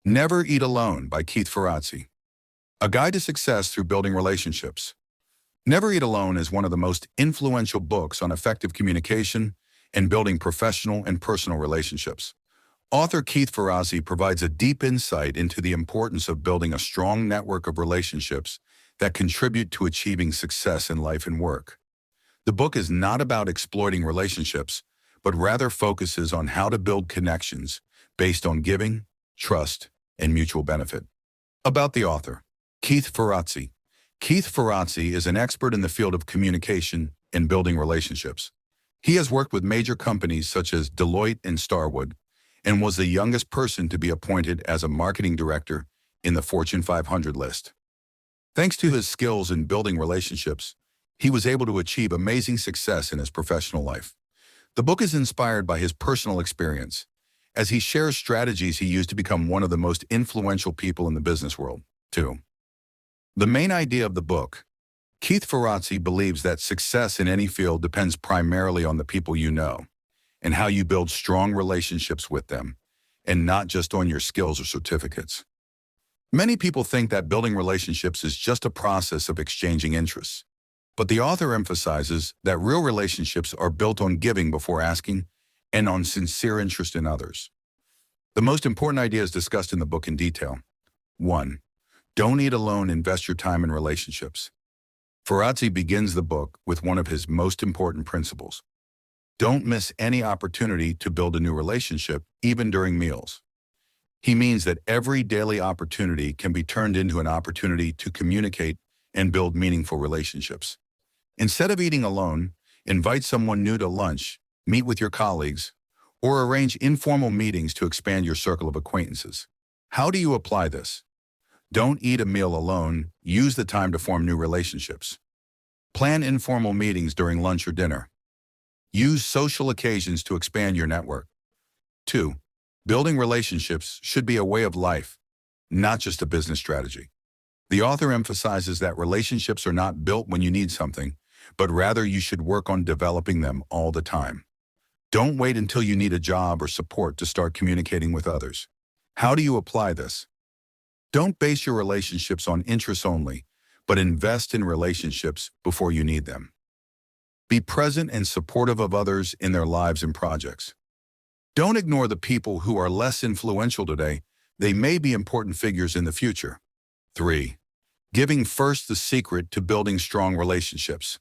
Never Eat Alone by Keith Ferrazzi. A Guide to Success Through Building Relationships. Never Eat Alone is one of the most influential books on effective communication and building professional and personal relationships. Author Keith Ferrazzi provides a deep insight into the importance of building a strong network of relationships that contribute to achieving success in life and work. The book is not about exploiting relationships, but rather focuses on how to build connections based on giving, trust, and mutual benefit. About the author, Keith Ferrazzi. Keith Ferrazzi is an expert in the field of communication and building relationships. He has worked with major companies such as Deloitte and Starwood, and was the youngest person to be appointed as a marketing director in the Fortune 500 list. Thanks to his skills in building relationships, he was able to achieve amazing success in his professional life. The book is inspired by his personal experience, as he shares strategies he used to become one of the most influential people in the business world, too. The main idea of the book: Keith Ferrazzi believes that success in any field depends primarily on the people you know, and how you build strong relationships with them, and not just on your skills or certificates. Many people think that building relationships is just a process of exchanging interests, but the author emphasizes that real relationships are built on giving before asking and on sincere interest in others. The most important ideas discussed in the book in detail. 1. Don't eat alone. Invest your time in relationships. Ferrazzi begins the book with one of his most important principles. Don't miss any opportunity to build a new relationship, even during meals. He means that every daily opportunity can be turned into an opportunity to communicate and build meaningful relationships. Instead of eating alone, invite someone new to lunch, meet with your colleagues, or arrange informal meetings to expand your circle of acquaintances. How do you apply this? Don't eat a meal alone. Use the time to form new relationships. Plan informal meetings during lunch or dinner. Use social occasions to expand your network. 2. Building relationships should be a way of life, not just a business strategy. The author emphasizes that relationships are not built when you need something, but rather you should work on developing them all the time. Don't wait until you need a job or support to start communicating with others. How do you apply this? Don't base your relationships on interests only, but invest in relationships before you need them. Be present and supportive of others in their lives and projects. Don't ignore the people who are less influential today. They may be important figures in the future. 3. Giving first: the secret to building strong relationships.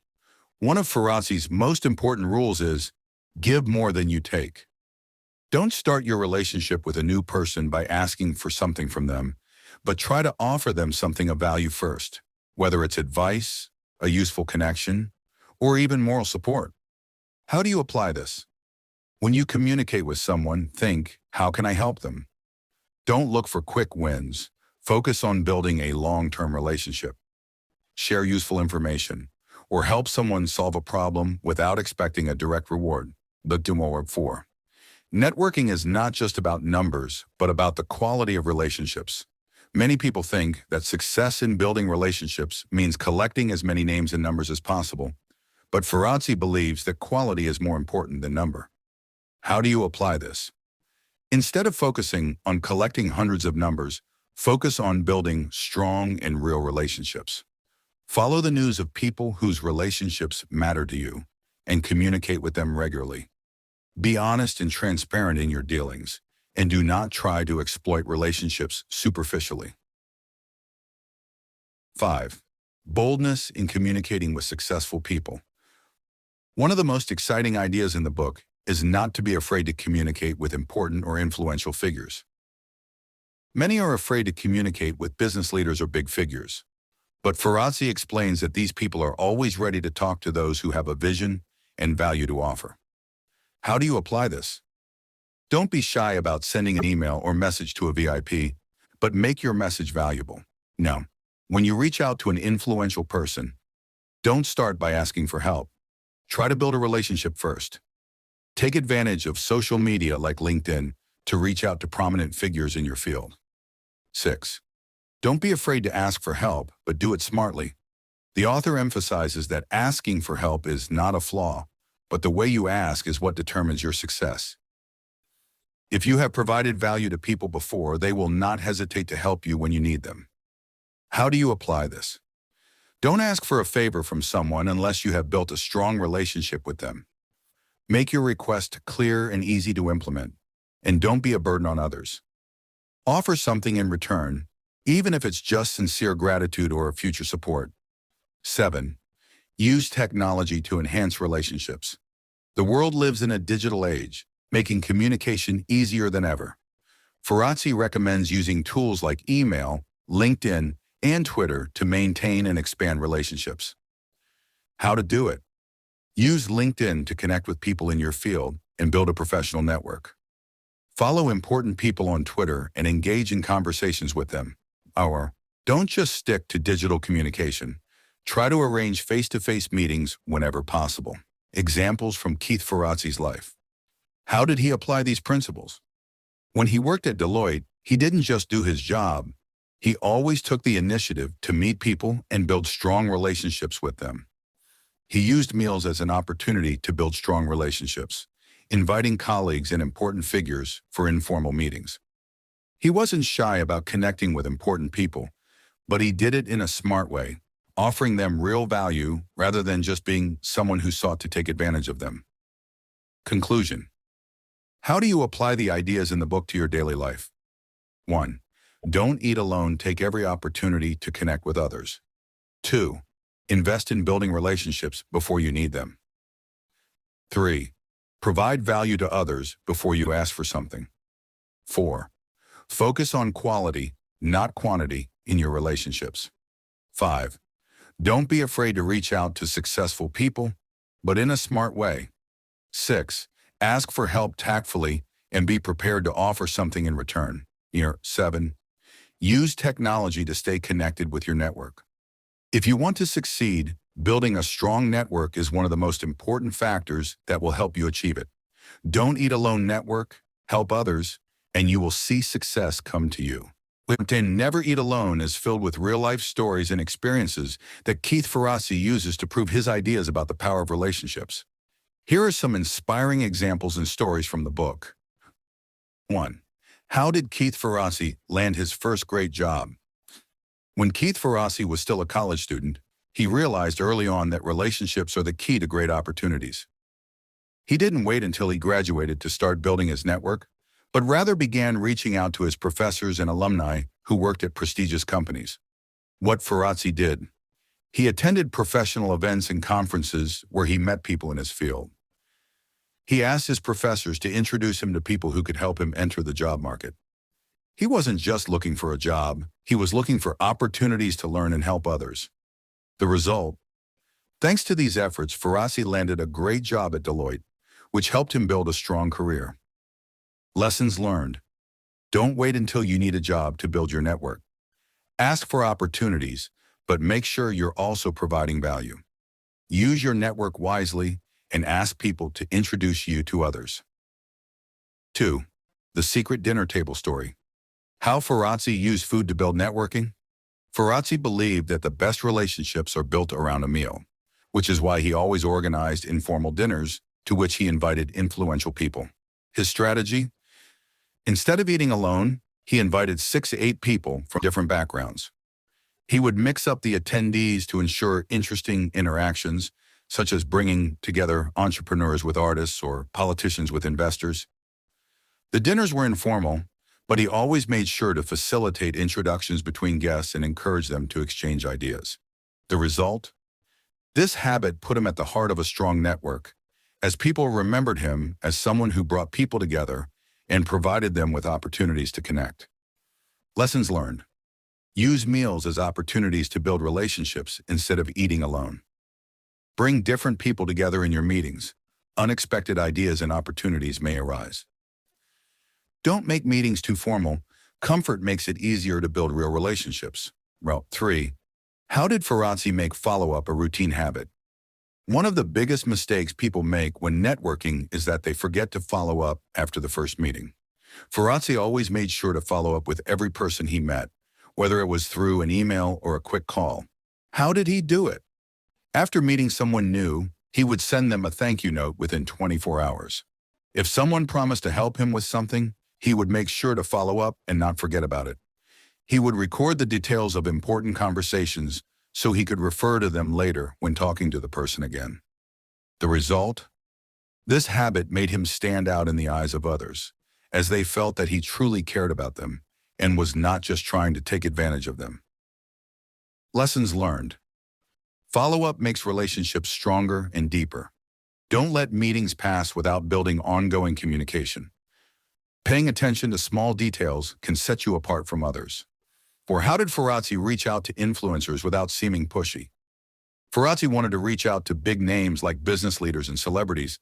One of Ferrazzi's most important rules is, give more than you take. Don't start your relationship with a new person by asking for something from them, but try to offer them something of value first, whether it's advice, a useful connection, or even moral support. How do you apply this? When you communicate with someone, think, how can I help them? Don't look for quick wins. Focus on building a long-term relationship. Share useful information, or help someone solve a problem without expecting a direct reward. Look to more. 4. Networking is not just about numbers, but about the quality of relationships. Many people think that success in building relationships means collecting as many names and numbers as possible, but Ferrazzi believes that quality is more important than number. How do you apply this? Instead of focusing on collecting hundreds of numbers, focus on building strong and real relationships. Follow the news of people whose relationships matter to you and communicate with them regularly. Be honest and transparent in your dealings, and do not try to exploit relationships superficially. 5. Boldness in communicating with successful people. One of the most exciting ideas in the book is not to be afraid to communicate with important or influential figures. Many are afraid to communicate with business leaders or big figures, but Ferrazzi explains that these people are always ready to talk to those who have a vision and value to offer. How do you apply this? Don't be shy about sending an email or message to a VIP, but make your message valuable. Now, when you reach out to an influential person, don't start by asking for help. Try to build a relationship first. Take advantage of social media like LinkedIn to reach out to prominent figures in your field. 6. Don't be afraid to ask for help, but do it smartly. The author emphasizes that asking for help is not a flaw, but the way you ask is what determines your success. If you have provided value to people before, they will not hesitate to help you when you need them. How do you apply this? Don't ask for a favor from someone unless you have built a strong relationship with them. Make your request clear and easy to implement, and don't be a burden on others. Offer something in return, even if it's just sincere gratitude or future support. 7. Use technology to enhance relationships. The world lives in a digital age, making communication easier than ever. Ferrazzi recommends using tools like email, LinkedIn, and Twitter to maintain and expand relationships. How to do it? Use LinkedIn to connect with people in your field and build a professional network. Follow important people on Twitter and engage in conversations with them. Don't just stick to digital communication. Try to arrange face-to-face meetings whenever possible. Examples from Keith Ferrazzi's life. How did he apply these principles? When he worked at Deloitte, he didn't just do his job. He always took the initiative to meet people and build strong relationships with them. He used meals as an opportunity to build strong relationships, inviting colleagues and important figures for informal meetings. He wasn't shy about connecting with important people, but he did it in a smart way, offering them real value rather than just being someone who sought to take advantage of them. Conclusion. How do you apply the ideas in the book to your daily life? 1. Don't eat alone. Take every opportunity to connect with others. 2. Invest in building relationships before you need them. 3. Provide value to others before you ask for something. 4. Focus on quality, not quantity, in your relationships. 5. Don't be afraid to reach out to successful people, but in a smart way. 6. Ask for help tactfully and be prepared to offer something in return. 7. Use technology to stay connected with your network. If you want to succeed, building a strong network is one of the most important factors that will help you achieve it. Don't eat alone. Network, help others, and you will see success come to you. LinkedIn Never Eat Alone is filled with real-life stories and experiences that Keith Ferrazzi uses to prove his ideas about the power of relationships. Here are some inspiring examples and stories from the book. 1. How did Keith Ferrazzi land his first great job? When Keith Ferrazzi was still a college student, he realized early on that relationships are the key to great opportunities. He didn't wait until he graduated to start building his network, but rather began reaching out to his professors and alumni who worked at prestigious companies. What Ferrazzi did: he attended professional events and conferences where he met people in his field. He asked his professors to introduce him to people who could help him enter the job market. He wasn't just looking for a job, he was looking for opportunities to learn and help others. The result? Thanks to these efforts, Ferrazzi landed a great job at Deloitte, which helped him build a strong career. Lessons learned. Don't wait until you need a job to build your network. Ask for opportunities, but make sure you're also providing value. Use your network wisely and ask people to introduce you to others. 2. The secret dinner table story. How Ferrazzi used food to build networking? Ferrazzi believed that the best relationships are built around a meal, which is why he always organized informal dinners to which he invited influential people. His strategy? Instead of eating alone, he invited 6 to 8 people from different backgrounds. He would mix up the attendees to ensure interesting interactions, such as bringing together entrepreneurs with artists or politicians with investors. The dinners were informal, but he always made sure to facilitate introductions between guests and encourage them to exchange ideas. The result? This habit put him at the heart of a strong network, as people remembered him as someone who brought people together and provided them with opportunities to connect. Lessons learned. Use meals as opportunities to build relationships instead of eating alone. Bring different people together in your meetings. Unexpected ideas and opportunities may arise. Don't make meetings too formal. Comfort makes it easier to build real relationships. 3. How did Ferrazzi make follow-up a routine habit? One of the biggest mistakes people make when networking is that they forget to follow up after the first meeting. Ferrazzi always made sure to follow up with every person he met, whether it was through an email or a quick call. How did he do it? After meeting someone new, he would send them a thank you note within 24 hours. If someone promised to help him with something, He would make sure to follow up and not forget about it. He would record the details of important conversations so he could refer to them later when talking to the person again. The result? This habit made him stand out in the eyes of others, as they felt that he truly cared about them and was not just trying to take advantage of them. Lessons learned. Follow-up makes relationships stronger and deeper. Don't let meetings pass without building ongoing communication. Paying attention to small details can set you apart from others. Or how did Ferrazzi reach out to influencers without seeming pushy? Ferrazzi wanted to reach out to big names like business leaders and celebrities,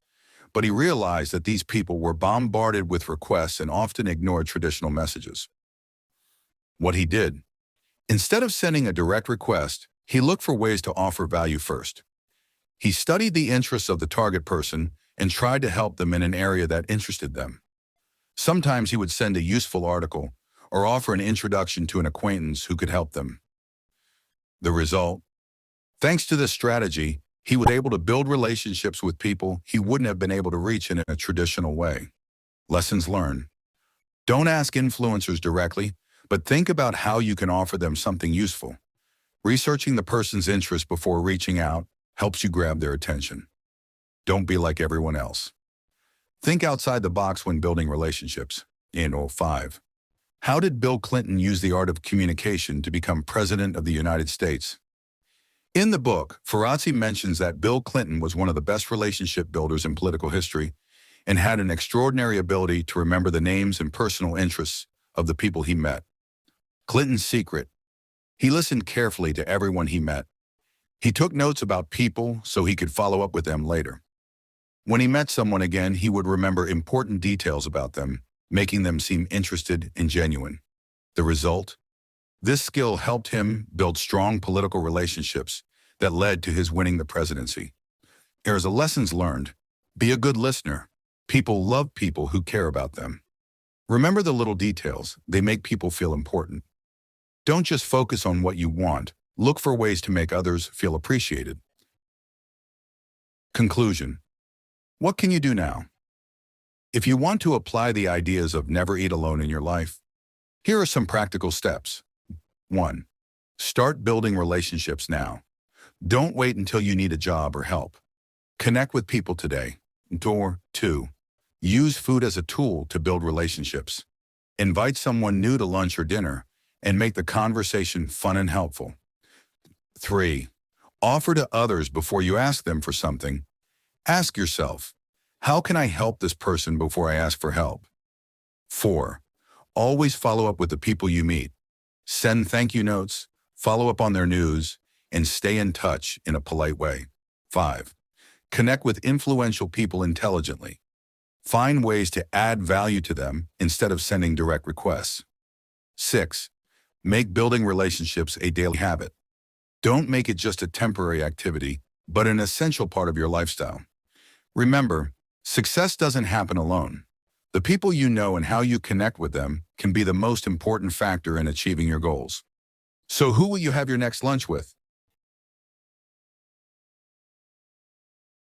but he realized that these people were bombarded with requests and often ignored traditional messages. What he did, instead of sending a direct request, he looked for ways to offer value first. He studied the interests of the target person and tried to help them in an area that interested them. Sometimes he would send a useful article or offer an introduction to an acquaintance who could help them. The result? Thanks to this strategy, he was able to build relationships with people he wouldn't have been able to reach in a traditional way. Lessons learned. Don't ask influencers directly, but think about how you can offer them something useful. Researching the person's interests before reaching out helps you grab their attention. Don't be like everyone else. Think outside the box when building relationships. In 2005. How did Bill Clinton use the art of communication to become President of the United States? In the book, Ferrazzi mentions that Bill Clinton was one of the best relationship builders in political history and had an extraordinary ability to remember the names and personal interests of the people he met. Clinton's secret: he listened carefully to everyone he met. He took notes about people so he could follow up with them later. When he met someone again, he would remember important details about them, making them seem interested and genuine. The result? This skill helped him build strong political relationships that led to his winning the presidency. Here's a lessons learned. Be a good listener. People love people who care about them. Remember the little details. They make people feel important. Don't just focus on what you want. Look for ways to make others feel appreciated. Conclusion. What can you do now? If you want to apply the ideas of never eat alone in your life, here are some practical steps. 1. Start building relationships now. Don't wait until you need a job or help. Connect with people today. 2. Use food as a tool to build relationships. Invite someone new to lunch or dinner and make the conversation fun and helpful. 3. Offer to others before you ask them for something. Ask yourself, how can I help this person before I ask for help? 4. Always follow up with the people you meet. Send thank you notes, follow up on their news, and stay in touch in a polite way. 5. Connect with influential people intelligently. Find ways to add value to them instead of sending direct requests. 6. Make building relationships a daily habit. Don't make it just a temporary activity, but an essential part of your lifestyle. Remember, success doesn't happen alone. The people you know and how you connect with them can be the most important factor in achieving your goals. So who will you have your next lunch with?